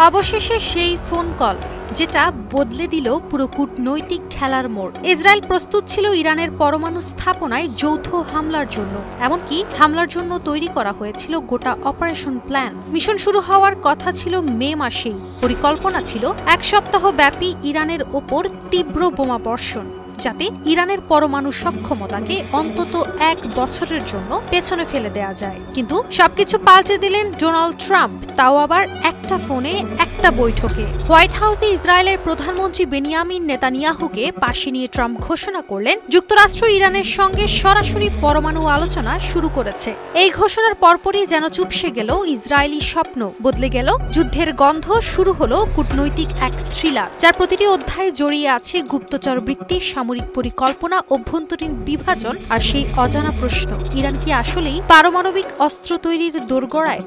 অবশেষে সেই phone call যেটা বদলে দিল পুরো কূটনৈতিক খেলার মোড়। ইসরায়েল প্রস্তুত ছিল ইরানের পরমাণু স্থাপনায় যৌথ হামলার জন্য, এমনকি হামলার জন্য তৈরি করা হয়েছিল গোটা অপারেশন প্ল্যান। মিশন শুরু হওয়ার কথা ছিল মে মাসেই। পরিকল্পনা ছিল এক সপ্তাহ ব্যাপী ইরানের ওপর তীব্র বোমা বর্ষণ, যাতে ইরানের পরমাণু সক্ষমতাকে অন্তত 1 বছরের জন্য পেছনে ফেলে দেয়া যায়। কিন্তু সবকিছু পাল্টে দিলেন ডোনাল্ড ট্রাম্প, তাও আবার একটা ফোনে, একটা বৈঠকে। হোয়াইট হাউসে ইসরায়েলের প্রধানমন্ত্রী বেনিয়ামিন নেতানিয়াহুকে পাশে নিয়ে ট্রাম্প ঘোষণা করলেন যুক্তরাষ্ট্র ইরানের সঙ্গে সরাসরি পরমাণু আলোচনা শুরু করেছে। এই ঘোষণার পরপরই যেন চুপসে গেল ইসরায়েলি স্বপ্ন, বদলে গেল যুদ্ধের গন্ধ, শুরু হলো কূটনৈতিক এক থ্রিলার, যার প্রতিটি অধ্যায়ে জড়িয়ে আছে গুপ্তচর বৃত্তি, সামরিক পরিকল্পনা, অভ্যন্তরীণ বিভাজন আর সেই অজানা প্রশ্ন, ইরান কি আসলেই পারমাণবিক অস্ত্র তৈরির দোরগোড়ায়?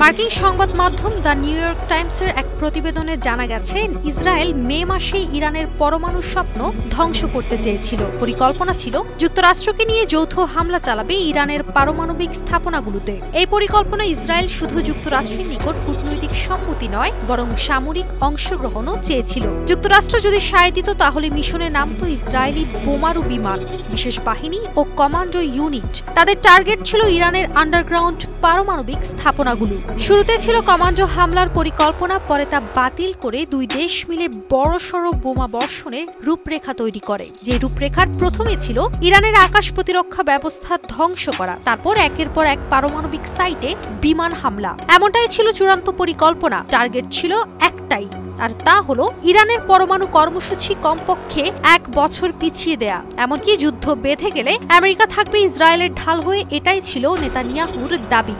মার্কিন সংবাদ মাধ্যম দ্য নিউ ইয়র্ক টাইমসের এক প্রতিবেদনে জানা গেছে, ইসরায়েল মে মাসে ইরানের পরমাণু স্বপ্ন ধ্বংস করতে চেয়েছিল। পরিকল্পনা ছিল যুক্তরাষ্ট্রকে নিয়ে যৌথ হামলা চালাবে ইরানের পারমাণবিক স্থাপনাগুলোতে। এই পরিকল্পনা ইসরায়েল শুধু যুক্তরাষ্ট্রের নিকট কূটনৈতিক সম্মতি নয়, বরং সামরিক অংশগ্রহণও চেয়েছিল। যুক্তরাষ্ট্র যদি সায় দিত, তাহলে মিশনে নামত ইসরায়েলি বোমারু বিমান, বিশেষ বাহিনী ও কমান্ডো ইউনিট। তাদের টার্গেট ছিল ইরানের আন্ডারগ্রাউন্ড পারমাণবিক স্থাপনাগুলো। শুরুতে ছিল কমান্ডো হামলার পরিকল্পনা, পরে তা বাতিল করে দুই দেশ মিলে বড়সড় বোমা বর্ষণের রূপরেখা তৈরি করে। যে রূপরেখার প্রথমে ছিল ইরানের আকাশ প্রতিরক্ষা ব্যবস্থা ধ্বংস করা, তারপর একের পর এক পারমাণবিক সাইটে বিমান হামলা। এমনটাই ছিল চূড়ান্ত পরিকল্পনা। টার্গেট ছিল একটাই, আর তা হলো ইরানের পরমাণু কর্মসূচি কমপক্ষে 1 বছর পিছিয়ে দেয়া। এমনকি যুদ্ধ বেঁধে গেলে আমেরিকা থাকবে ইসরায়েলের ঢাল হয়ে, এটাই ছিল নেতানিয়াহুর দাবি।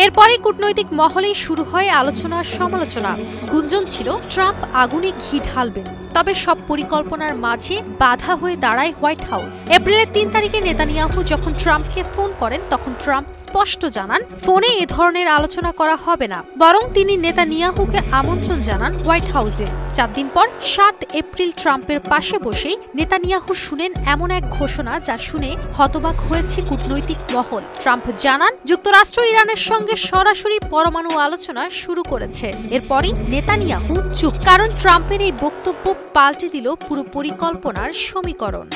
এরপরে কূটনৈতিক মহলেই শুরু হয় আলোচনা সমালোচনা। গুঞ্জন ছিল ট্রাম্প আগুনে ঘি ঢালবেন, তবে সব পরিকল্পনার মাঝে বাধা হয়ে দাঁড়ায় হোয়াইট হাউস। এপ্রিলের 3 তারিখে নেতানিয়াহু যখন ট্রাম্পকে ফোন করেন, তখন ট্রাম্প স্পষ্ট জানান ফোনে এ ধরনের আলোচনা করা হবে না, বরং তিনি নেতানিয়াহুকে আমন্ত্রণ জানান হোয়াইট হাউসে। 4 দিন পর 7 এপ্রিল ট্রাম্পের পাশে বসে নেতানিয়াহু শুনেন এমন এক ঘোষণা যা শুনে হতবাক হয়েছে কূটনৈতিক মহল। ট্রাম্প জানান যুক্তরাষ্ট্র ইরানের সঙ্গে সরাসরি পরমাণু আলোচনা শুরু করেছে। এরপরই নেতানিয়াহু চুপ, কারণ ট্রাম্পের এই বক্তব্য পাল্টে দিল পুরো পরিকল্পনার সমীকরণ।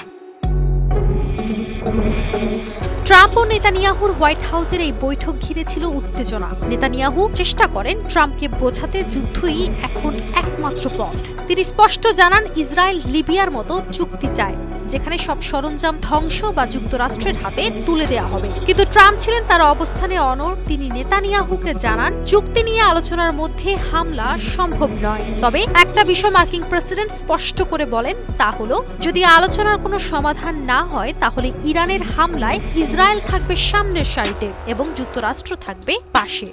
ট্রাম্প ও নেতানিয়াহুর হোয়াইট হাউসের এই বৈঠক ঘিরে ছিল উত্তেজনা। নেতানিয়াহু চেষ্টা করেন ট্রাম্পকে বোঝাতে যুদ্ধই এখন একমাত্র পথ। তিনি স্পষ্ট জানান ইসরায়েল লিবিয়ার মতো চুক্তি চায়, যেখানে সব সরঞ্জাম ধ্বংস বা যুক্তরাষ্ট্রের হাতে তুলে দেয়া হবে। কিন্তু ট্রাম্প ছিলেন তার অবস্থানে অনড়। তিনি নেতানিয়াহুকে জানান চুক্তি নিয়ে আলোচনার মধ্যে হামলা সম্ভব নয়। তবে একটা বিষয় মার্কিন প্রেসিডেন্ট স্পষ্ট করে বলেন, তা হলো যদি আলোচনার কোনো সমাধান না হয়, তাহলে ইরানের হামলায় ইসরায়েল থাকবে সামনের সারিতে এবং যুক্তরাষ্ট্র থাকবে পাশে।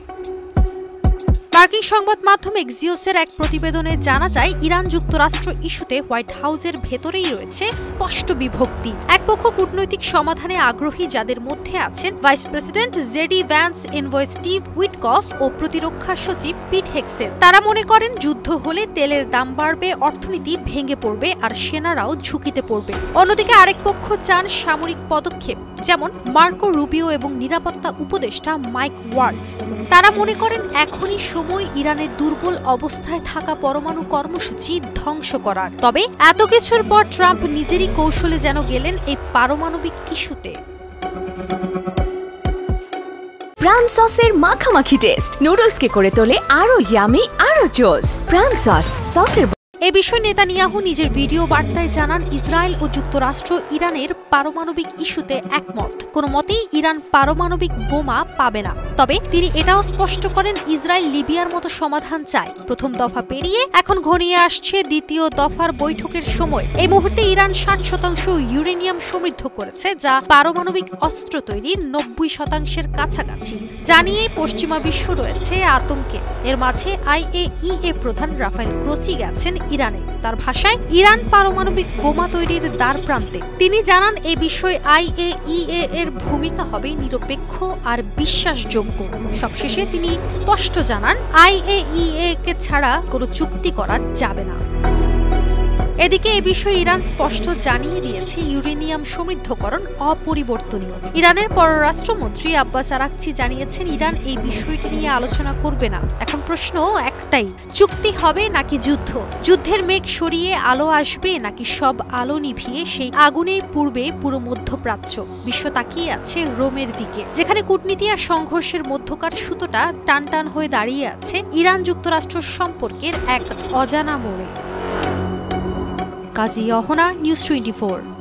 মার্কিন সংবাদ মাধ্যম এক্সিওসের এক প্রতিবেদনে জানা যায়, ইরান যুক্তরাষ্ট্র ইস্যুতে হোয়াইট হাউসের ভেতরেই রয়েছে স্পষ্ট বিভক্তি। এক পক্ষ কূটনৈতিক সমাধানে আগ্রহী, যাদের মধ্যে আছেন vice president JD Vance, envoy Steve Witkoff ও প্রতিরক্ষা সচিব পিট হেগসেট। তারা মনে করেন যুদ্ধ হলে তেলের দাম বাড়বে, অর্থনীতি ভেঙে পড়বে আর সেনারাও ঝুঁকিতে পড়বে। অন্যদিকে আরেক পক্ষ চান সামরিক পদক্ষেপ, যেমন মার্কো রুবিও এবং নিরাপত্তা উপদেষ্টা মাইক ওয়ার্ডস। তারা মনে করেন এখনই সময় ইরানের দুর্বল অবস্থায় থাকা পরমাণু কর্মসূচি ধ্বংস করার। তবে এত কিছুর পর ট্রাম্প নিজেরই কৌশলে যেন গেলেন এই পারমাণবিক ইস্যুতে। প্রাণ সসের মাখামাখি টেস্ট নুডলসকে করে তোলে আরো ইয়ামি, আরো জোস। প্রাণ সসের এ বিষয়ে নেতানিয়াহু নিজের ভিডিও বার্তায় জানান, ইসরায়েল ও যুক্তরাষ্ট্র ইরানের পারমাণবিক ইস্যুতে একমত। কোনো মতেই ইরান পারমাণবিক বোমা পাবে না। তবে তিনি এটাও স্পষ্ট করেন ইসরায়েল লিবিয়ার মতো সমাধান চায়। প্রথম দফা পেরিয়ে এখন ঘনিয়ে আসছে দ্বিতীয় দফার বৈঠকের সময়। এই মুহূর্তে ইরান 60% ইউরেনিয়াম সমৃদ্ধ করেছে, যা পারমাণবিক অস্ত্র তৈরির 90% কাছাকাছি। জানিয়ে পশ্চিমা বিশ্ব রয়েছে আতঙ্কে। এর মাঝে IAEA প্রধান রাফায়েল গ্রোসি গেছেন ইরানে। তার ভাষায় ইরান পারমাণবিক বোমা তৈরির দ্বার প্রান্তে। তিনি জানান এই বিষয়ে IAEA এর ভূমিকা হবে নিরপেক্ষ আর বিশ্বাসযোগ্য। সবশেষে তিনি স্পষ্ট জানান IAEA কে ছাড়া কোনো চুক্তি করা যাবে না। এদিকে এ বিষয়ে ইরান স্পষ্ট জানিয়ে দিয়েছে ইউরেনিয়াম সমৃদ্ধকরণ অপরিবর্তনীয়। ইরানের পররাষ্ট্রমন্ত্রী আব্বাস আরাকচি জানিয়েছেন ইরান এই বিষয়টি নিয়ে আলোচনা করবে না। এখন প্রশ্ন একটাই, চুক্তি হবে নাকি যুদ্ধ? যুদ্ধের মেঘ সরিয়ে আলো আসবে নাকি সব আলো নিভিয়ে সেই আগুনেই পূর্বে পুরো মধ্যপ্রাচ্য? বিশ্ব তাকিয়ে আছে রোমের দিকে, যেখানে কূটনীতি আর সংঘর্ষের মধ্যকার সুতোটা টান টান হয়ে দাঁড়িয়ে আছে ইরান যুক্তরাষ্ট্র সম্পর্কের এক অজানা মোড়ে। কাজী অহনা, নিউজ 24।